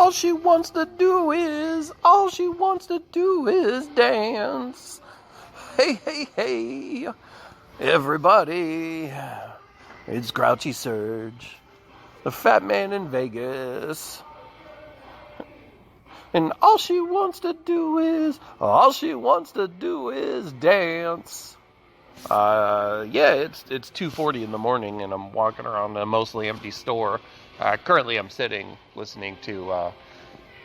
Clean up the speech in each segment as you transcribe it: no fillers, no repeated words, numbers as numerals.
all she wants to do is dance. Hey, hey, hey, everybody, it's Grouchy Surge, the fat man in Vegas. And all she wants to do is dance. It's 2:40 in the morning, and I'm walking around a mostly empty store. Currently, I'm sitting listening to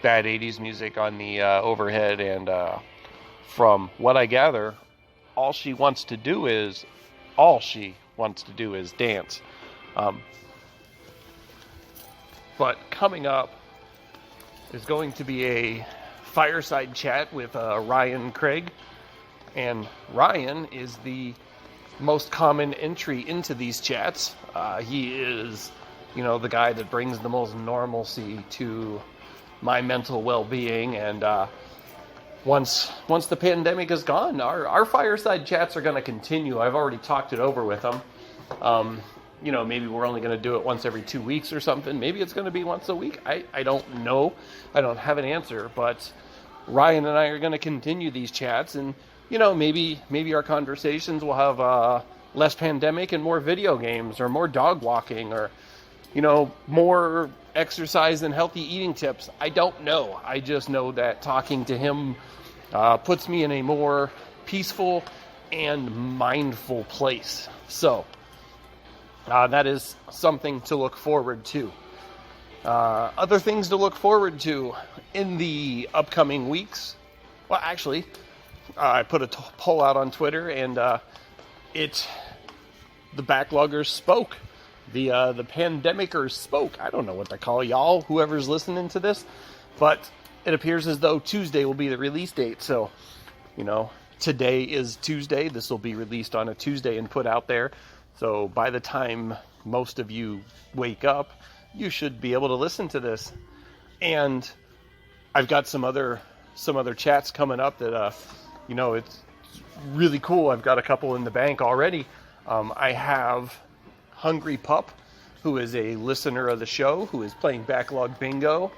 bad 80s music on the overhead, and from what I gather, all she wants to do is dance. But coming up is going to be a fireside chat with Ryan Craig, and Ryan is the most common entry into these chats. He is, the guy that brings the most normalcy to my mental well-being, and once the pandemic is gone, our fireside chats are going to continue. I've already talked it over with him. Maybe we're only going to do it once every 2 weeks or something. Maybe it's going to be once a week. I don't know. I don't have an answer, but Ryan and I are going to continue these chats, and maybe our conversations will have less pandemic and more video games, or more dog walking, or more exercise and healthy eating tips. I don't know. I just know that talking to him puts me in a more peaceful and mindful place. So that is something to look forward to. Other things to look forward to in the upcoming weeks. Well, actually, I put a poll out on Twitter, and the backloggers spoke. The pandemicers spoke. I don't know what to call y'all, whoever's listening to this, but it appears as though Tuesday will be the release date. So, today is Tuesday. This will be released on a Tuesday and put out there. So by the time most of you wake up, you should be able to listen to this. And I've got some other chats coming up that it's really cool. I've got a couple in the bank already. I have Hungry Pup, who is a listener of the show, who is playing Backlog Bingo,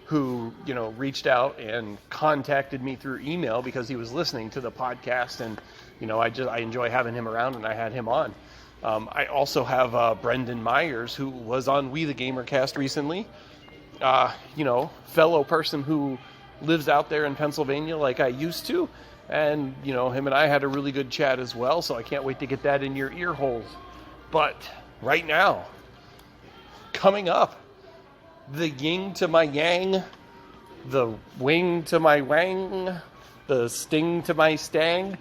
who reached out and contacted me through email because he was listening to the podcast, and I enjoy having him around, and I had him on. I also have Brendan Myers, who was on We the Gamercast recently. Fellow person who lives out there in Pennsylvania like I used to. And, him and I had a really good chat as well, so I can't wait to get that in your ear holes. But right now, coming up, the yin to my yang, the wing to my wang, the sting to my stang.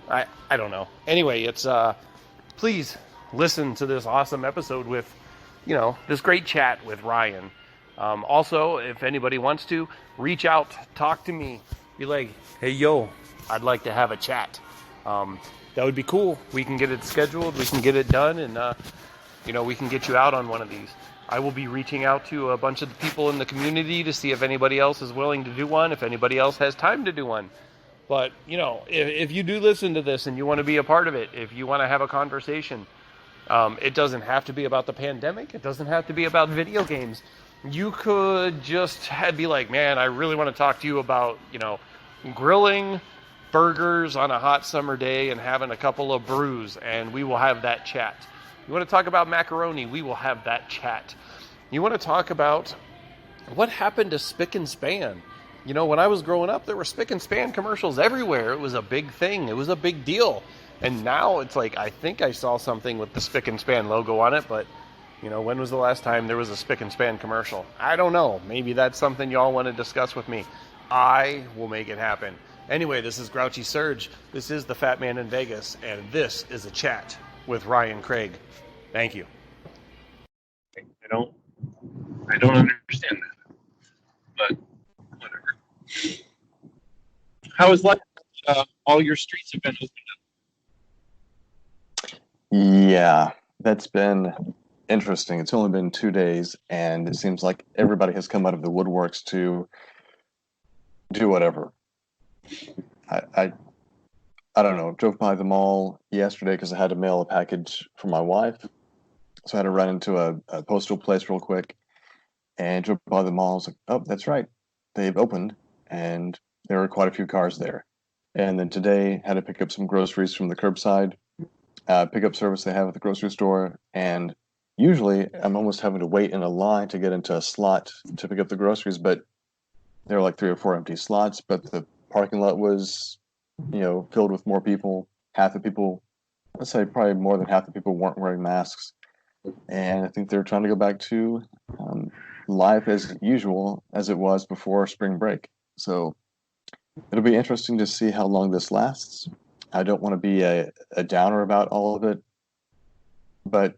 I don't know. Anyway, it's please listen to this awesome episode with, this great chat with Ryan. Also, if anybody wants to, reach out, talk to me, be like, hey, yo, I'd like to have a chat. That would be cool. We can get it scheduled, we can get it done, and, we can get you out on one of these. I will be reaching out to a bunch of the people in the community to see if anybody else is willing to do one, if anybody else has time to do one. But, if you do listen to this and you want to be a part of it, if you want to have a conversation, it doesn't have to be about the pandemic. It doesn't have to be about video games. You could just be like, man, I really want to talk to you about, grilling burgers on a hot summer day and having a couple of brews, and we will have that chat. You want to talk about macaroni? We will have that chat. You want to talk about what happened to Spick and Span? When I was growing up, there were Spick and Span commercials everywhere. It was a big thing. It was a big deal. And now it's like, I think I saw something with the Spick and Span logo on it, but, when was the last time there was a Spick and Span commercial? I don't know. Maybe that's something y'all want to discuss with me. I will make it happen. Anyway, this is Grouchy Surge. This is the Fat Man in Vegas, and this is a chat with Ryan Craig. Thank you. I don't understand that, but whatever. How is life? All your streets have been opened up. Yeah, that's been interesting. It's only been 2 days, and it seems like everybody has come out of the woodworks to do whatever. I don't know. Drove by the mall yesterday because I had to mail a package for my wife, so I had to run into a postal place real quick. and drove by the mall. I was like, oh, that's right, they've opened, and there were quite a few cars there. And then today, had to pick up some groceries from the curbside pickup service they have at the grocery store. And usually, I'm almost having to wait in a line to get into a slot to pick up the groceries, but there were like 3 or 4 empty slots. But the parking lot was, filled with more people. Half the people, let's say probably more than half the people weren't wearing masks. And I think they're trying to go back to life as usual as it was before spring break. So it'll be interesting to see how long this lasts. I don't want to be a downer about all of it, but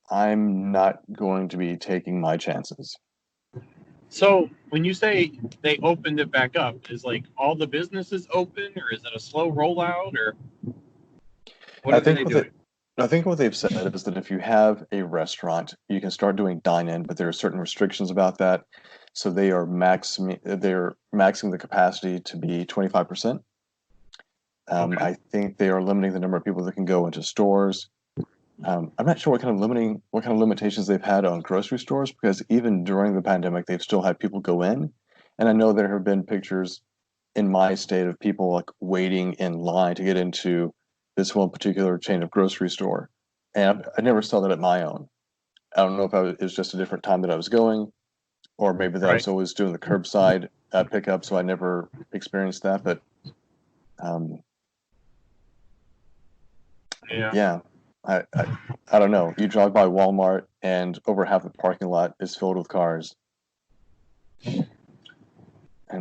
I'm not going to be taking my chances. So when you say they opened it back up, is like all the businesses open, or is it a slow rollout, or what I are think they what doing? I think what they've said is that if you have a restaurant, you can start doing dine-in, but there are certain restrictions about that. So they're maxing the capacity to be 25%. Okay. I think they are limiting the number of people that can go into stores. I'm not sure what kind of limitations they've had on grocery stores, because even during the pandemic, they've still had people go in, and I know there have been pictures in my state of people like waiting in line to get into this one particular chain of grocery store, and I never saw that at my own. I don't know if it was just a different time that I was going, or maybe that I Right. was always doing the curbside pickup, so I never experienced that. But um, Yeah. yeah, I, I I don't know. You drive by Walmart and over half the parking lot is filled with cars, and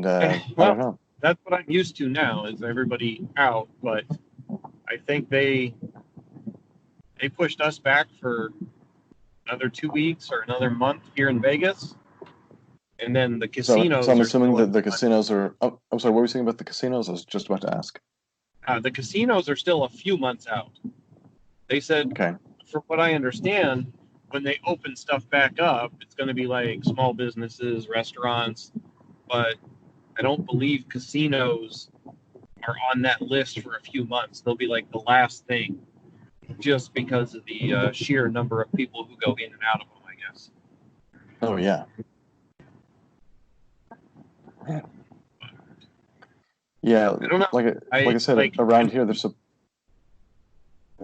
I don't Well, know. that's what I'm used to now. Is everybody out? But I think they pushed us back for another 2 weeks or another month here in Vegas, and then the So casinos I'm are assuming still that the casinos are. Oh, I'm sorry. What were you saying about the casinos? I was just about to ask. the casinos are still a few months out. They said, Okay. from what I understand, when they open stuff back up, it's going to be like small businesses, restaurants, but I don't believe casinos are on that list for a few months. They'll be like the last thing, just because of the sheer number of people who go in and out of them, I guess. Oh yeah. Man. Yeah. I don't know. Like I I said, like around here keep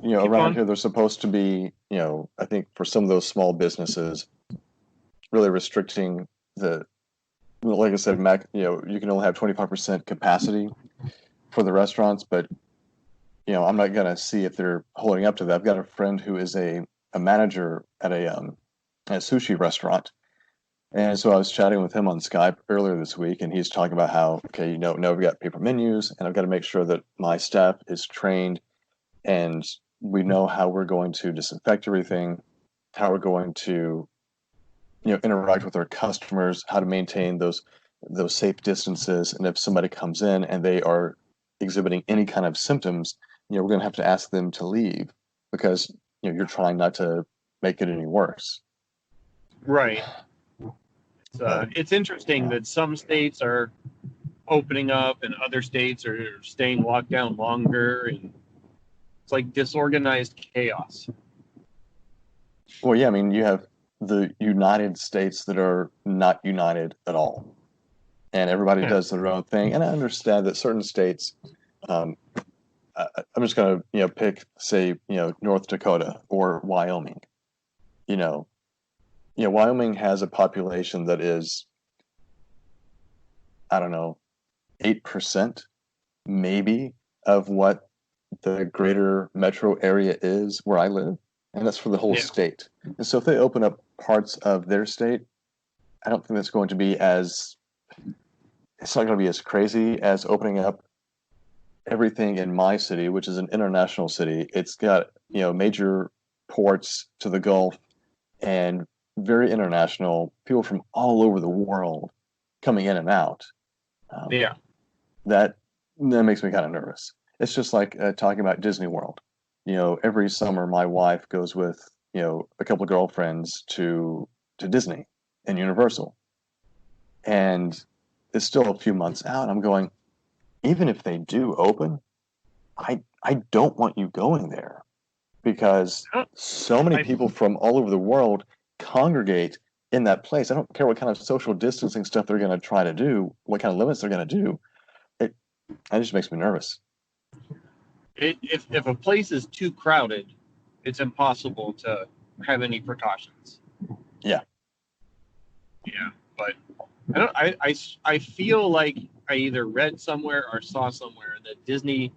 around going. here they're supposed to be, I think for some of those small businesses, really restricting the, like I said, you can only have 25% capacity for the restaurants, but I'm not gonna see if they're holding up to that. I've got a friend who is a manager at a sushi restaurant. And so I was chatting with him on Skype earlier this week, and he's talking about how, okay, now we've got paper menus, and I've got to make sure that my staff is trained and we know how we're going to disinfect everything, how we're going to, interact with our customers, how to maintain those safe distances, and if somebody comes in and they are exhibiting any kind of symptoms, we're going to have to ask them to leave because you're trying not to make it any worse. Right. But It's interesting yeah. that some states are opening up and other states are staying locked down longer, and it's like disorganized chaos. Well, yeah, I mean, you have the United States that are not united at all, and everybody Yeah. does their own thing. And I understand that certain states, um, I'm just going to, pick, say, North Dakota or Wyoming. You know, Wyoming has a population that is, I don't know, 8% maybe of what the greater metro area is where I live, and that's for the whole Yeah. state. And so if they open up parts of their state, I don't think that's going to be it's not going to be as crazy as opening up everything in my city, which is an international city. It's got, major ports to the Gulf and very international people from all over the world coming in and out. Um, Yeah. that that makes me kind of nervous. It's just like talking about Disney World. Every summer my wife goes with a couple of girlfriends to Disney and Universal, and it's still a few months out. I'm going, even if they do open, I don't want you going there because so many I people from all over the world congregate in that place. I don't care what kind of social distancing stuff they're going to try to do, what kind of limits they're going to do. It just makes me nervous. If a place is too crowded, it's impossible to have any precautions. Yeah. Yeah, but I feel like I either read somewhere or saw somewhere that Disney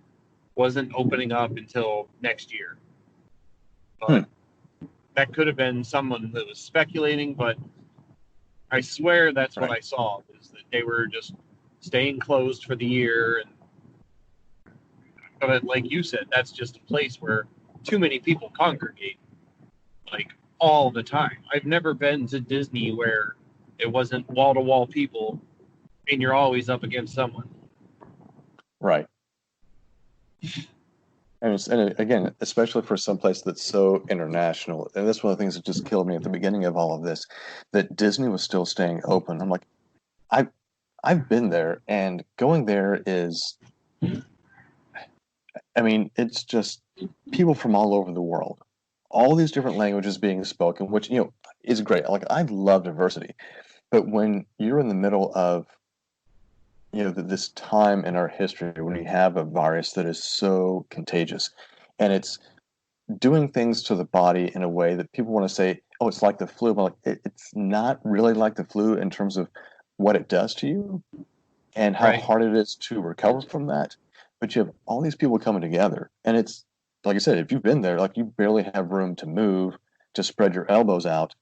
wasn't opening up until next year. But that could have been someone that was speculating, but I swear that's what I saw, is that they were just staying closed for the year. But like you said, that's just a place where too many people congregate, like all the time. I've never been to Disney where it wasn't wall-to-wall people and you're always up against someone. Right. And again, especially for some place that's so international, and that's one of the things that just killed me at the beginning of all of this, that Disney was still staying open. I'm like, I've been there, and going there is, I mean, it's just people from all over the world, all these different languages being spoken, which, is great. Like, I love diversity, but when you're in the middle of, this time in our history when we have a virus that is so contagious, and it's doing things to the body in a way that people want to say, oh, it's like the flu. But like, it's not really like the flu in terms of what it does to you and how Right. hard it is to recover from that. But you have all these people coming together. And it's, like I said, if you've been there, like you barely have room to move, to spread your elbows out.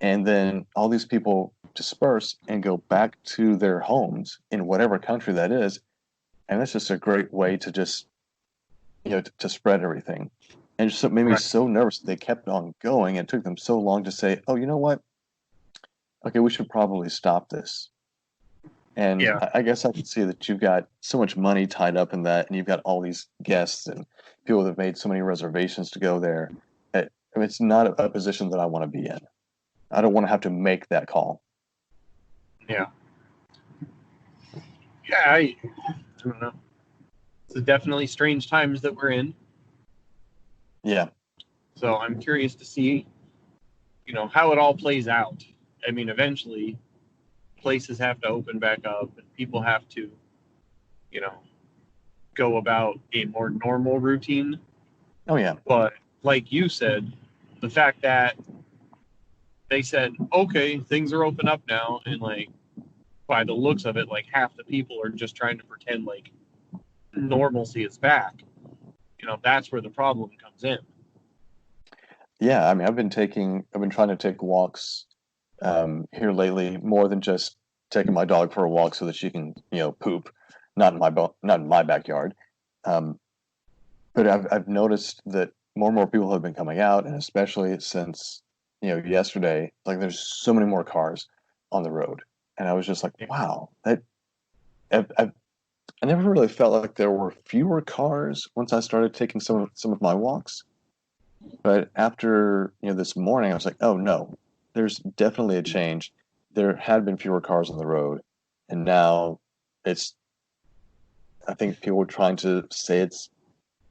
And then all these people disperse and go back to their homes in whatever country that is. And that's just a great way to just, to spread everything. And it just made me Right. so nervous that they kept on going. And it took them so long to say, oh, you know what? Okay, we should probably stop this. And Yeah. I guess I can see that you've got so much money tied up in that, and you've got all these guests and people that have made so many reservations to go there. I mean, it's not a position that I want to be in. I don't want to have to make that call. Yeah. Yeah, I don't know. It's definitely strange times that we're in. Yeah. So I'm curious to see, how it all plays out. I mean, eventually places have to open back up and people have to, you know, go about a more normal routine. Oh, yeah. But like you said, the fact that they said, okay, things are open up now, and like by the looks of it, like half the people are just trying to pretend like normalcy is back. That's where the problem comes in. Yeah. I mean, I've been trying to take walks here lately, more than just taking my dog for a walk so that she can, poop, not in my backyard. Um, but I've noticed that more and more people have been coming out, and especially since yesterday, like there's so many more cars on the road, and I was just like, wow, I've, I never really felt like there were fewer cars once I started taking some of my walks. But after this morning, I was like, oh no, there's definitely a change. There had been fewer cars on the road, and now it's. I think people are trying to say it's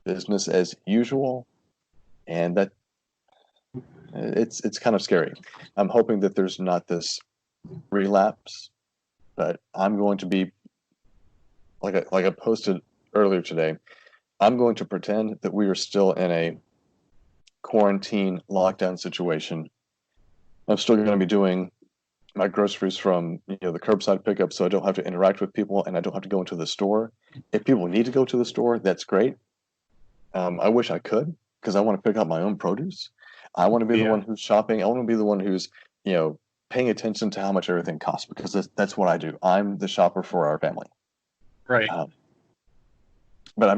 business as usual, and that it's kind of scary. I'm hoping that there's not this relapse, but I'm going to be like I posted earlier today. I'm going to pretend that we are still in a quarantine lockdown situation. I'm still going to be doing my groceries from the curbside pickup, so I don't have to interact with people and I don't have to go into the store. If people need to go to the store, that's great. I wish I could because I want to pick up my own produce. I want to be the Yeah. one who's shopping. I want to be the one who's paying attention to how much everything costs because that's what I do. I'm the shopper for our family. Right. But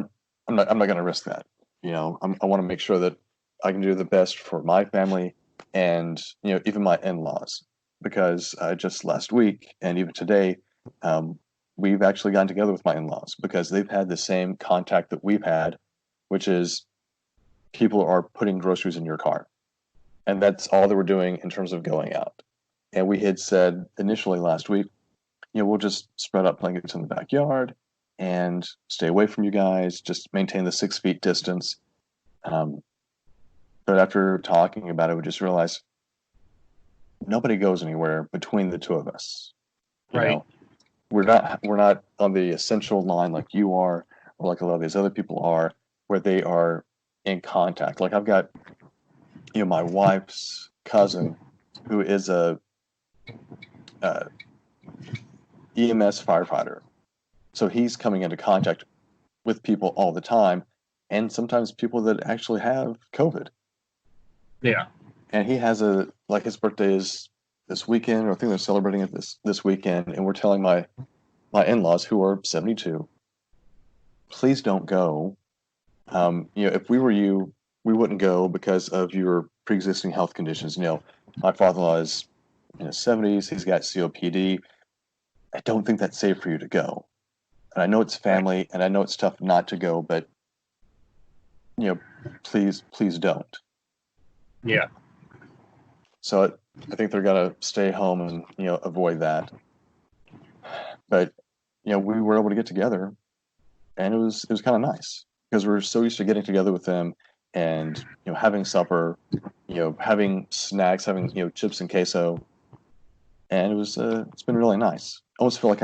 I'm not going to risk that. I want to make sure that I can do the best for my family and even my in-laws because just last week and even today we've actually gotten together with my in-laws because they've had the same contact that we've had, which is people are putting groceries in your car, and that's all they were doing in terms of going out. And we had said initially last week, we'll just spread out blankets in the backyard and stay away from you guys, just maintain the 6 feet distance. But after talking about it, we just realized nobody goes anywhere between the two of us. You Right. know, we're not on the essential line like you are, or like a lot of these other people are, where they are in contact. Like I've got, my wife's cousin, who is a EMS firefighter. So he's coming into contact with people all the time, and sometimes people that actually have COVID. Yeah. And he has his birthday is this weekend, or I think they're celebrating it this weekend, and we're telling my in-laws, who are 72, please don't go. If we were you, we wouldn't go because of your pre-existing health conditions. My father-in-law is in his 70s. He's got COPD. I don't think that's safe for you to go. And I know it's Right. family, and I know it's tough not to go, but please don't. Yeah. So I think they're gonna stay home and avoid that. But we were able to get together, and it was kind of nice because we're so used to getting together with them and having supper, having snacks, having chips and queso, and it's been really nice. I almost feel like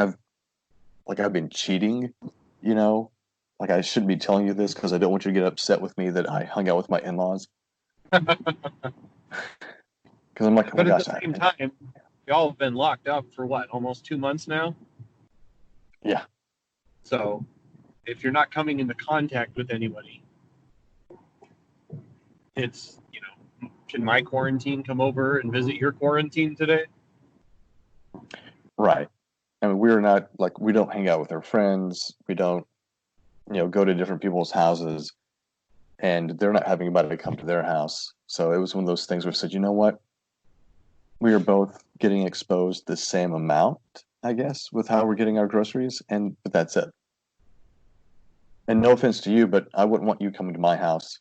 I've been cheating, you know, like I shouldn't be telling you this because I don't want you to get upset with me that I hung out with my in-laws. Because I'm like, oh my But at the gosh, same time, y'all have been locked up for what, almost 2 months now? yeah, So if you're not coming into contact with anybody, it's, can my quarantine come over and visit your quarantine today? right. I mean, we're not like we don't hang out with our friends. We don't, go to different people's houses, and they're not having anybody come to their house. So it was one of those things where I said, you know what, we are both getting exposed the same amount, I guess, with how we're getting our groceries, but that's it. And no offense to you, but I wouldn't want you coming to my house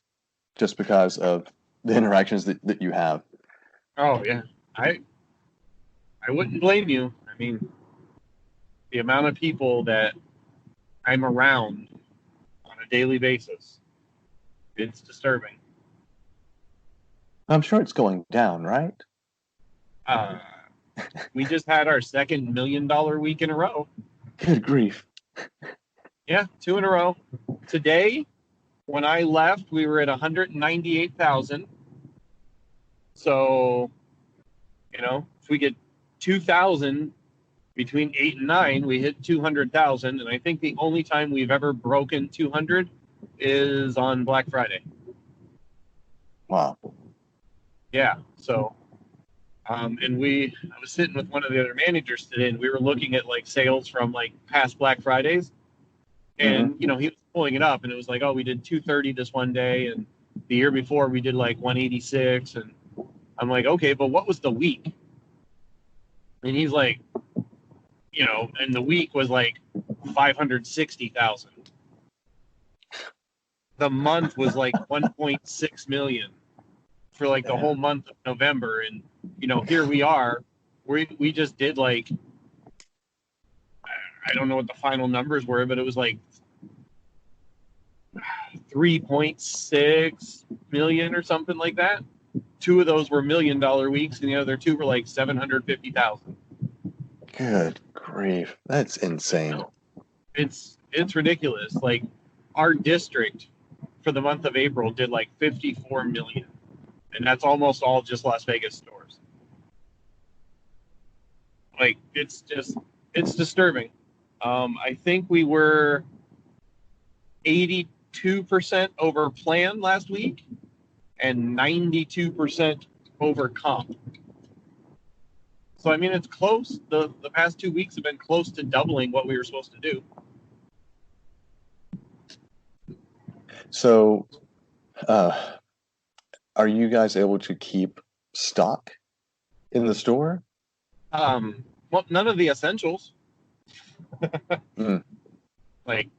just because of the interactions that you have. Oh yeah. I I wouldn't blame you. I mean, the amount of people that I'm around on a daily basis, it's disturbing. I'm sure it's going down, right? Uh, we just had our second $1 million week in a row. Good grief. Yeah, two in a row. Today, when I left, we were at 198,000. So, if we get 2,000 between 8 and 9, we hit 200,000. And I think the only time we've ever broken 200 is on Black Friday. Wow. Yeah. So, I was sitting with one of the other managers today, and we were looking at like sales from like past Black Fridays. And, he was pulling it up, and it was like, oh, we did 230 this one day. And the year before, we did like 186. And I'm like, okay, but what was the week? And he's like, and the week was like 560,000. The month was like 1.6 million for like the whole month of November. And, here we are. We just did like, I don't know what the final numbers were, but it was like 3.6 million or something like that. Two of those were $1 million weeks, and the other two were like 750,000. Good grief. That's insane. It's ridiculous. Like our district for the month of April did like 54 million, and that's almost all just Las Vegas stores. Like it's disturbing. I think we were 82% over plan last week and 92% over comp. So I mean, it's close. The past 2 weeks have been close to doubling what we were supposed to do. So, are you guys able to keep stock in the store? Well, none of the essentials. Like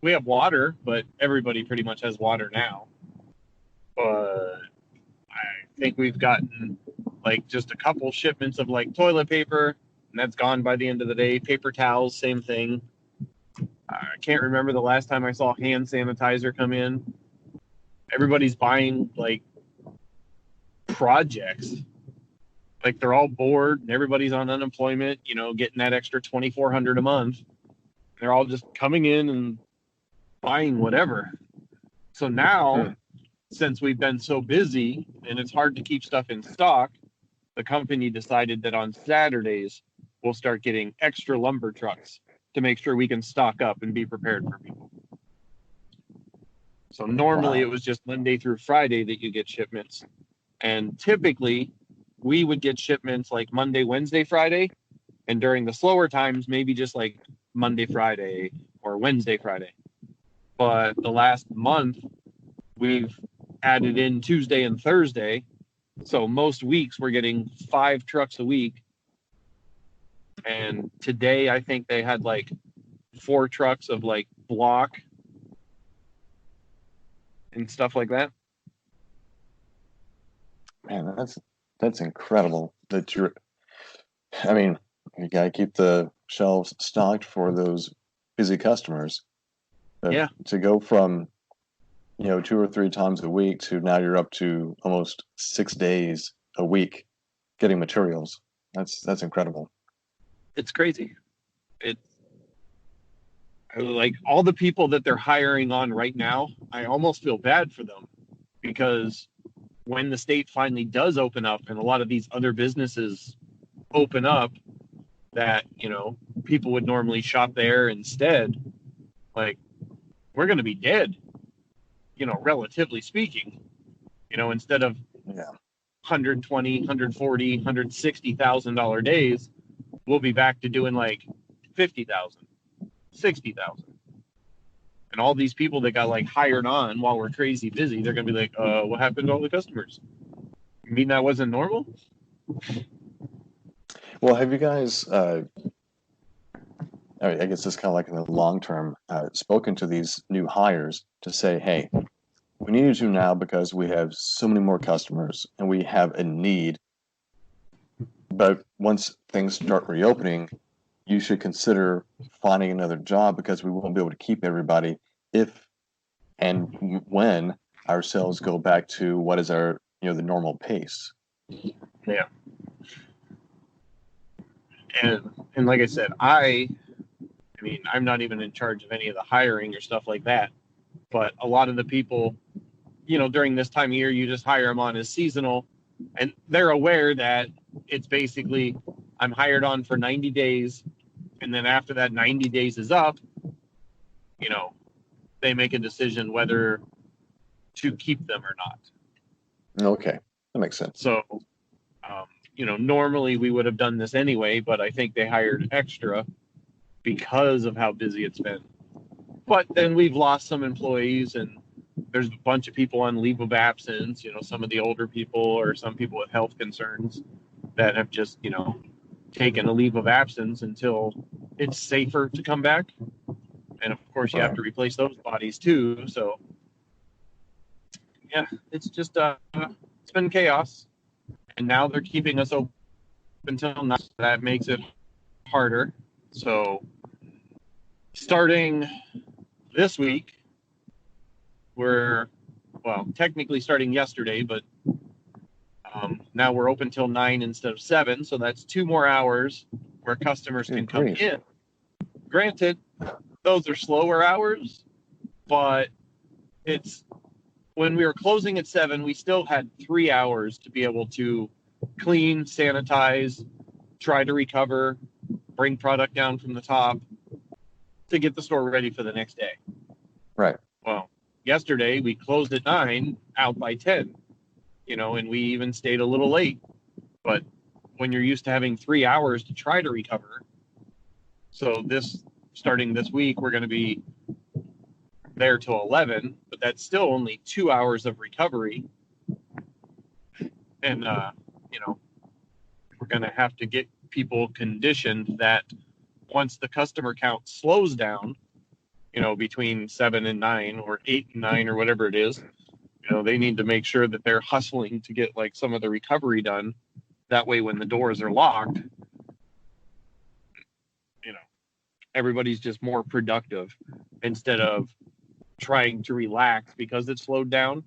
we have water, but everybody pretty much has water now. But I think we've gotten like just a couple shipments of like toilet paper, and that's gone by the end of the day. Paper towels, same thing. I can't remember the last time I saw hand sanitizer come in. Everybody's buying like projects. Like they're all bored and everybody's on unemployment, getting that extra 2,400 a month. They're all just coming in and buying whatever. So now, since we've been so busy and it's hard to keep stuff in stock, the company decided that on Saturdays we'll start getting extra lumber trucks to make sure we can stock up and be prepared for people. So normally it was just Monday through Friday that you get shipments. And typically we would get shipments like Monday, Wednesday, Friday. And during the slower times, maybe just like Monday, Friday or Wednesday, Friday. But the last month we've added in Tuesday and Thursday. So most weeks we're getting 5 trucks a week. And today I think they had like 4 trucks of like block and stuff like that. Man, that's incredible that I mean, you gotta keep the shelves stocked for those busy customers. But Yeah. to go from 2 or 3 times a week to now you're up to almost 6 days a week getting materials. That's incredible. It's crazy. It's like all the people that they're hiring on right now, I almost feel bad for them because when the state finally does open up and a lot of these other businesses open up that, people would normally shop there instead, like we're going to be dead, relatively speaking, instead of 120, 140, $160,000 days, we'll be back to doing like 50,000, 60,000. And all these people that got like hired on while we're crazy busy, they're going to be like, what happened to all the customers? You mean that wasn't normal? Well, have you guys, I guess it's kind of like in the long term, spoken to these new hires to say, hey, we need you now because we have so many more customers and we have a need. But once things start reopening, you should consider finding another job because we won't be able to keep everybody if and when our sales go back to what is our, the normal pace. Yeah. And like I said, I mean, I'm not even in charge of any of the hiring or stuff like that. But a lot of the people, during this time of year, you just hire them on as seasonal. And they're aware that it's basically, I'm hired on for 90 days. And then after that 90 days is up, they make a decision whether to keep them or not. Okay, that makes sense. So, normally we would have done this anyway, but I think they hired extra because of how busy it's been. But then we've lost some employees and there's a bunch of people on leave of absence, some of the older people or some people with health concerns that have just, taken a leave of absence until it's safer to come back. And of course you have to replace those bodies too. So yeah, it's just, it's been chaos. And now they're keeping us open until now. That makes it harder. So starting this week, we're, technically starting yesterday, but now we're open till 9 instead of 7. So that's 2 more hours where customers can come in. Granted, those are slower hours, but it's when we were closing at 7, we still had 3 hours to be able to clean, sanitize, try to recover, bring product down from the top to get the store ready for the next day. Right. Well, yesterday we closed at 9, out by 10, and we even stayed a little late. But when you're used to having 3 hours to try to recover, so starting this week, we're going to be there till 11, but that's still only 2 hours of recovery. And, we're going to have to get people conditioned that once the customer count slows down, between 7 and 9 or 8 and 9 or whatever it is, they need to make sure that they're hustling to get like some of the recovery done. That way, when the doors are locked, everybody's just more productive instead of trying to relax because it's slowed down.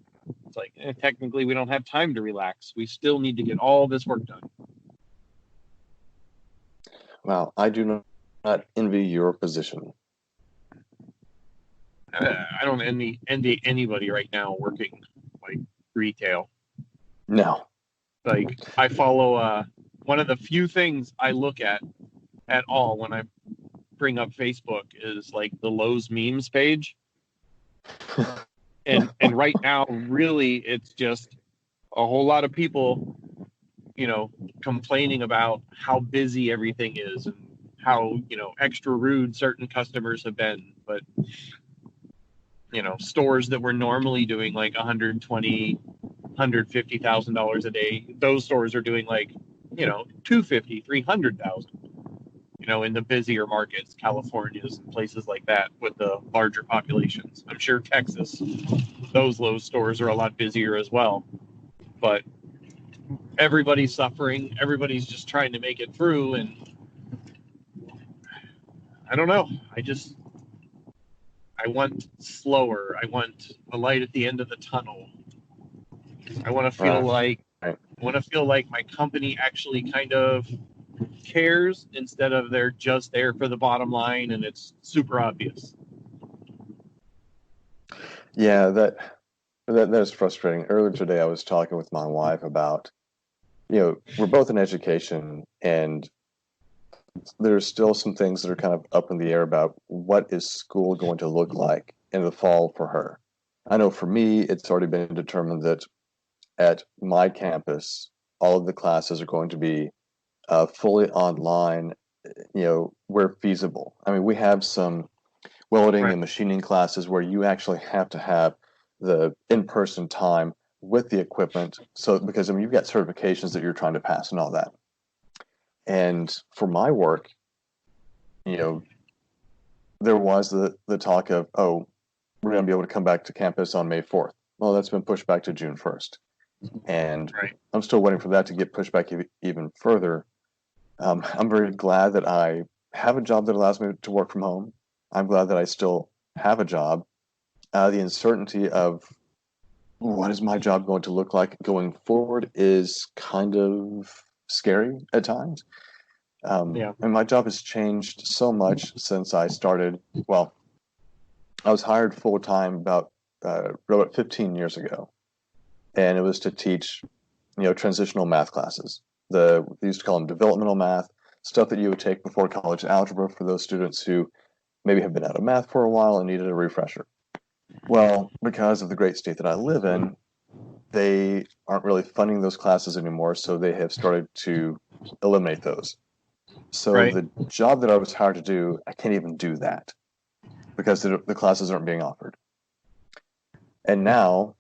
It's like, technically we don't have time to relax. We still need to get all this work done. Well, I do not envy your position. I don't envy anybody right now working like retail. No. Like I follow one of the few things I look at all when I bring up Facebook is like the Lowe's memes page. And right now really it's just a whole lot of people, complaining about how busy everything is and how, extra rude certain customers have been. But, stores that were normally doing like $150,000 a day, those stores are doing like, 250, 300,000, in the busier markets, California's and places like that with the larger populations. I'm sure Texas, those Lowe's stores are a lot busier as well. But everybody's suffering. Everybody's just trying to make it through. And I don't know. I want slower. I want a light at the end of the tunnel. I want to feel Right. like my company actually kind of cares instead of they're just there for the bottom line and it's super obvious. Yeah, that is frustrating. Earlier today, I was talking with my wife about, we're both in education, and there's still some things that are kind of up in the air about what is school going to look like in the fall for her. I know for me, it's already been determined that at my campus, all of the classes are going to be fully online, where feasible. I mean, we have some welding and machining classes where you actually have to have the in-person time with the equipment. So, because you've got certifications that you're trying to pass and all that. And for my work, there was the talk of, oh, we're going to be able to come back to campus on May 4th. Well, that's been pushed back to June 1st. And I'm still waiting for that to get pushed back even further. I'm very glad that I have a job that allows me to work from home. I'm glad that I still have a job. The uncertainty of what is my job going to look like going forward is kind of scary at times. And my job has changed so much since I started. Well, I was hired full time about 15 years ago, and it was to teach, transitional math classes. They used to call them developmental math, stuff that you would take before college algebra for those students who maybe have been out of math for a while and needed a refresher. Well, because of the great state that I live in, they aren't really funding those classes anymore, so they have started to eliminate those. So the job that I was hired to do, I can't even do that because the classes aren't being offered. And now,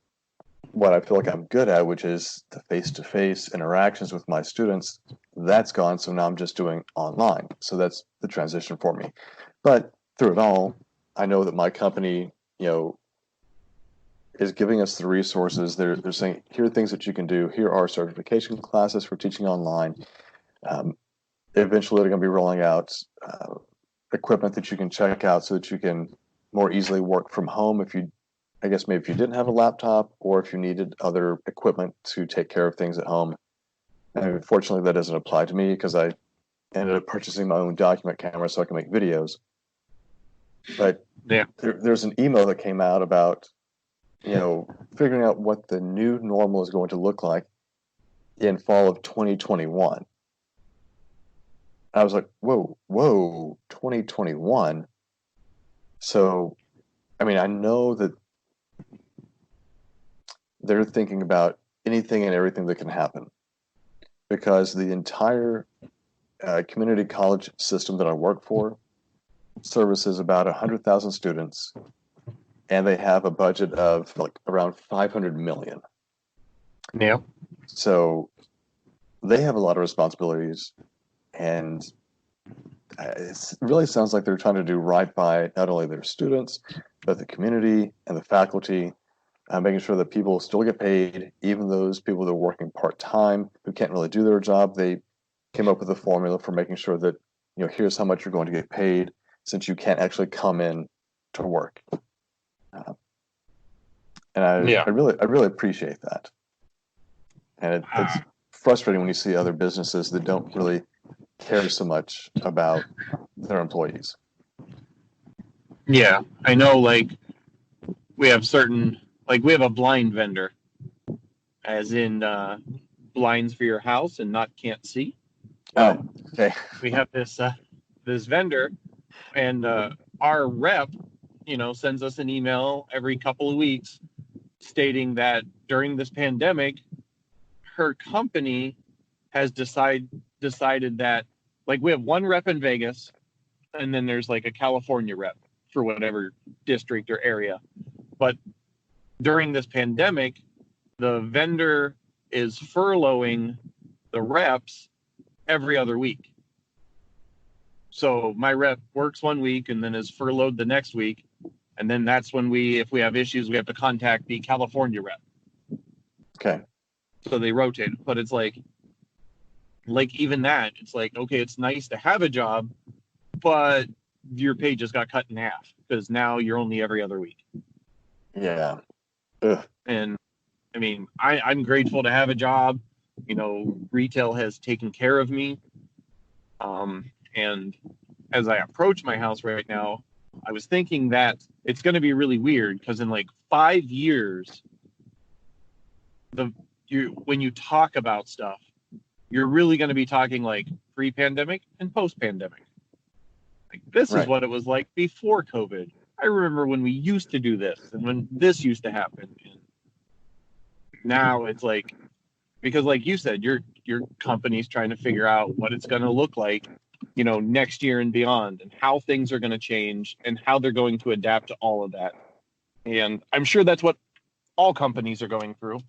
what I feel like I'm good at, which is the face-to-face interactions with my students, that's gone. So now I'm just doing online. So that's the transition for me. But through it all, I know that my company, is giving us the resources. They're saying, here are things that you can do. Here are certification classes for teaching online. Eventually, they're going to be rolling out equipment that you can check out so that you can more easily work from home if you didn't have a laptop or if you needed other equipment to take care of things at home. And unfortunately, that doesn't apply to me because I ended up purchasing my own document camera so I can make videos. But there's an email that came out about, figuring out what the new normal is going to look like in fall of 2021. I was like, whoa, 2021. So, I mean, I know that they're thinking about anything and everything that can happen because the entire community college system that I work for services about 100,000 students, and they have a budget of like around 500 million. Yeah. So they have a lot of responsibilities, and it really sounds like they're trying to do right by not only their students, but the community and the faculty, making sure that people still get paid, even those people that are working part-time who can't really do their job. They came up with a formula for making sure that, here's how much you're going to get paid since you can't actually come in to work. And I really appreciate that. And it's frustrating when you see other businesses that don't really cares so much about their employees. Yeah, I know. Like we have we have a blind vendor, as in blinds for your house and not can't see. Well, Oh, okay. we have this vendor, and our rep, sends us an email every couple of weeks stating that during this pandemic, her company has decided that, like, we have one rep in Vegas, and then there's like a California rep for whatever district or area. But during this pandemic, the vendor is furloughing the reps every other week. So my rep works one week and then is furloughed the next week. And then that's when if we have issues, we have to contact the California rep. Okay. So they rotate. But it's like even that, it's like, okay, it's nice to have a job, but your pay just got cut in half because now you're only every other week. Yeah. Ugh. And I mean, I'm grateful to have a job. Retail has taken care of me. And as I approach my house right now, I was thinking that it's going to be really weird because in like 5 years, when you talk about stuff, you're really going to be talking like pre-pandemic and post-pandemic. Like this Right. is what it was like before COVID. I remember when we used to do this and when this used to happen. And now it's like, because like you said, your company's trying to figure out what it's going to look like, next year and beyond, and how things are going to change and how they're going to adapt to all of that. And I'm sure that's what all companies are going through.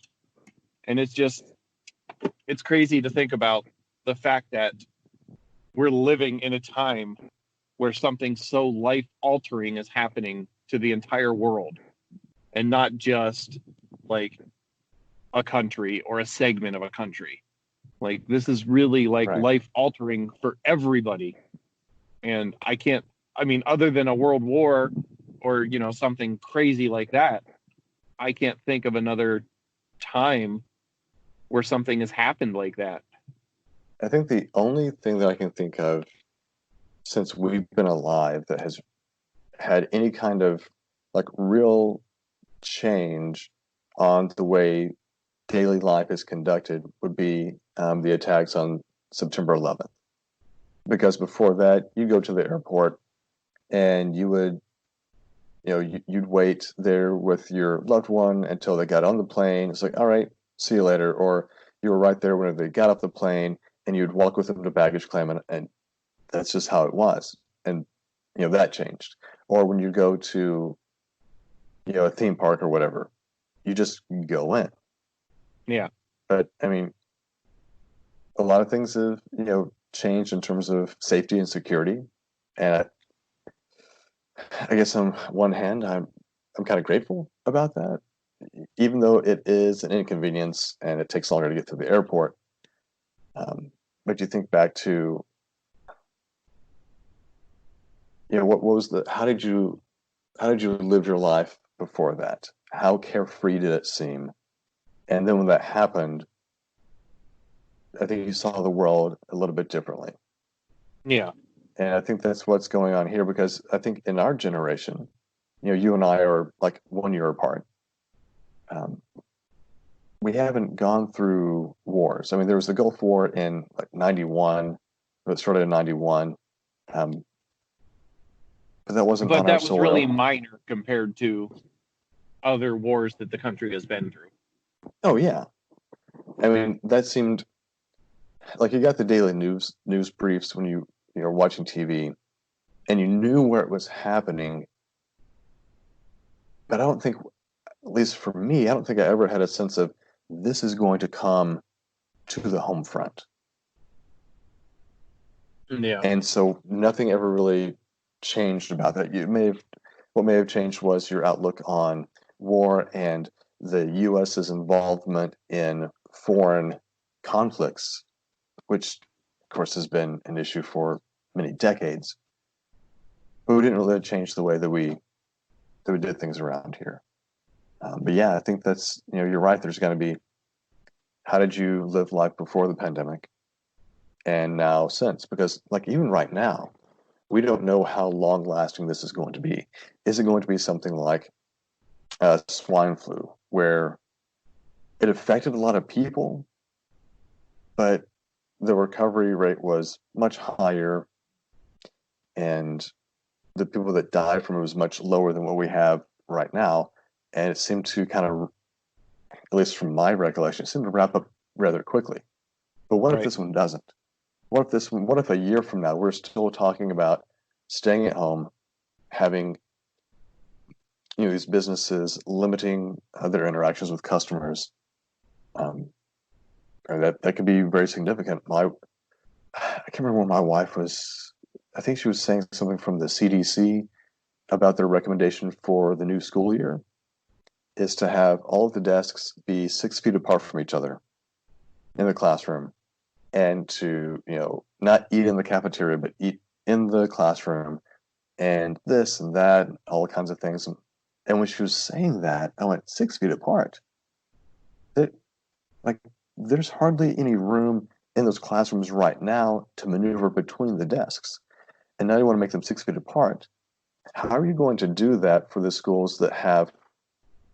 And it's crazy to think about the fact that we're living in a time where something so life altering is happening to the entire world, and not just like a country or a segment of a country. Like this is really like Right. life altering for everybody. And other than a world war or, something crazy like that, I can't think of another time where something has happened like that. I think the only thing that I can think of since we've been alive that has had any kind of like real change on the way daily life is conducted would be the attacks on September 11th. Because before that, you go to the airport and you would, you'd wait there with your loved one until they got on the plane. It's like, all right, see you later. Or you were right there when they got off the plane and you'd walk with them to baggage claim, and that's just how it was. And, that changed. Or when you go to, a theme park or whatever, you just go in. Yeah. But I mean, a lot of things have, changed in terms of safety and security. And I guess on one hand, I'm kind of grateful about that, even though it is an inconvenience and it takes longer to get to the airport. But you think back to, what was how did you live your life before that? How carefree did it seem? And then when that happened, I think you saw the world a little bit differently. Yeah. And I think that's what's going on here, because I think in our generation, you and I are like 1 year apart. We haven't gone through wars. I mean, there was the Gulf War in like 91, it started in 91. But that wasn't on our That was soil. really minor compared to other wars that the country has been through. Oh, yeah. I mean, that seemed like you got the daily news briefs when you're watching TV, and you knew where it was happening. But I don't think, at least for me, I don't think I ever had a sense of this is going to come to the home front. Yeah. And so nothing ever really changed about that. What may have changed was your outlook on war and the U.S.'s involvement in foreign conflicts, which, of course, has been an issue for many decades. But we didn't really change the way that we did things around here. But yeah, I think that's, you're right. There's going to be, how did you live life before the pandemic? and now since, because like even right now, we don't know how long lasting this is going to be. Is it going to be something like swine flu, where it affected a lot of people, but the recovery rate was much higher, and the people that died from it was much lower than what we have right now. And it seemed to kind of, at least from my recollection, it seemed to wrap up rather quickly. But what if Right. this one doesn't? What if a year from now we're still talking about staying at home, having these businesses limiting their interactions with customers? And that could be very significant. I can't remember when my wife was. I think she was saying something from the CDC about their recommendation for the new school year is to have all of the desks be 6 feet apart from each other in the classroom, and to not eat in the cafeteria but eat in the classroom, and this and that, and all kinds of things. And when she was saying that, I went, 6 feet apart. That, like, there's hardly any room in those classrooms right now to maneuver between the desks. And now you want to make them 6 feet apart. How are you going to do that for the schools that have,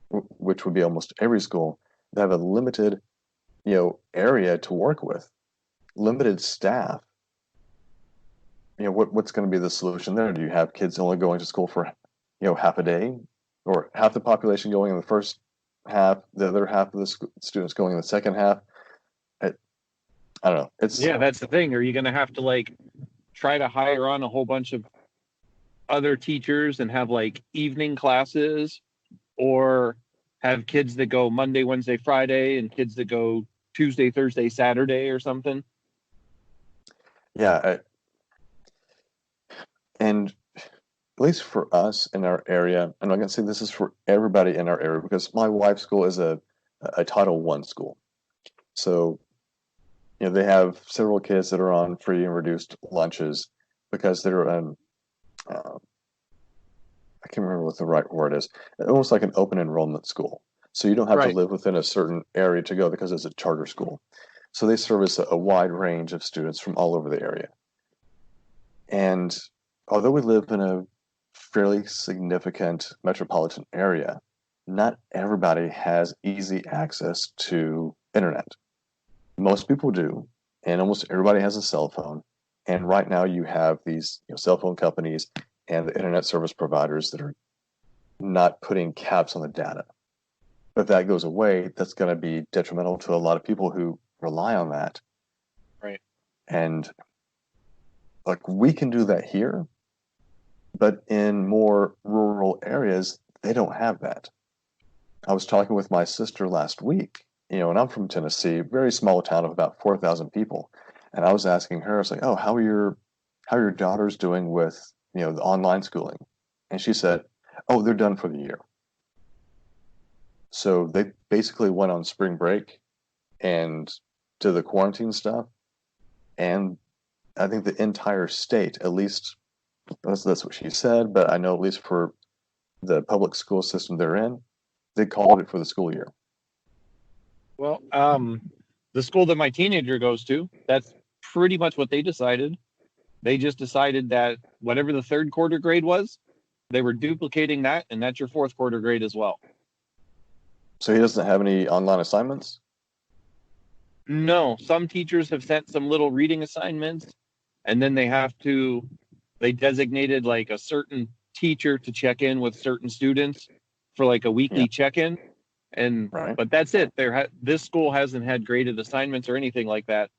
which would be almost every school, that have a limited, area to work with, limited staff? What's going to be the solution there? Do you have kids only going to school for, half a day, or half the population going in the first half, the other half of the students going in the second half? I don't know. Yeah, that's the thing. Are you going to have to like try to hire on a whole bunch of other teachers and have like evening classes, or have kids that go Monday, Wednesday, Friday, and kids that go Tuesday, Thursday, Saturday or something? Yeah, and at least for us in our area, and I'm going to say this is for everybody in our area, because my wife's school is a Title I school. So, they have several kids that are on free and reduced lunches because they're I can't remember what the right word is, almost like an open enrollment school. So you don't have to Right. live within a certain area to go because it's a charter school. So they service a wide range of students from all over the area. And although we live in a fairly significant metropolitan area, not everybody has easy access to internet. Most people do, and almost everybody has a cell phone. And right now you have these cell phone companies and the internet service providers that are not putting caps on the data. But if that goes away, that's going to be detrimental to a lot of people who rely on that. Right. And like, we can do that here, but in more rural areas, they don't have that. I was talking with my sister last week, and I'm from Tennessee, very small town of about 4,000 people. And I was asking her, I was like, "Oh, how are your daughters doing with, the online schooling?" And she said, "Oh, they're done for the year." So they basically went on spring break and to the quarantine stuff. And I think the entire state, at least that's what she said, but I know at least for the public school system they're in, they called it for the school year. Well, the school that my teenager goes to, that's pretty much what they decided. They just decided that whatever the third quarter grade was, they were duplicating that, and that's your fourth quarter grade as well. So he doesn't have any online assignments? No, some teachers have sent some little reading assignments, and then they designated like a certain teacher to check in with certain students for like a Yeah. weekly check-in. Right. But that's it. This school hasn't had graded assignments or anything like that.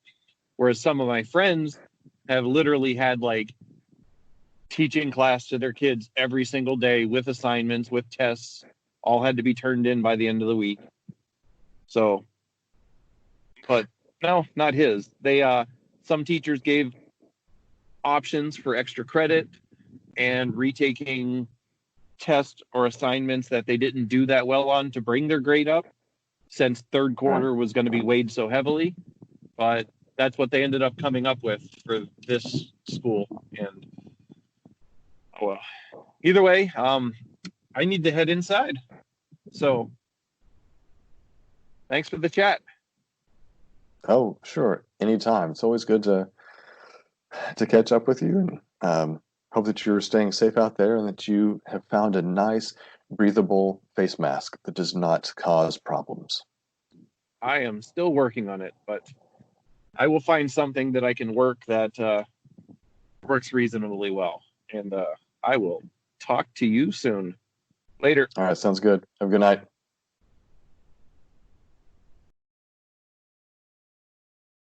Whereas some of my friends have literally had like teaching class to their kids every single day with assignments, with tests, all had to be turned in by the end of the week. So, but no, not his. Some teachers gave options for extra credit and retaking tests or assignments that they didn't do that well on to bring their grade up, since third quarter was going to be weighed so heavily. But that's what they ended up coming up with for this school. And well, either way, I need to head inside. So thanks for the chat. Oh, sure. Anytime. It's always good to to catch up with you, and hope that you're staying safe out there and that you have found a nice, breathable face mask that does not cause problems. I am still working on it, but I will find something that I can work that works reasonably well. And I will talk to you soon. Later. All right, sounds good. Have a good night.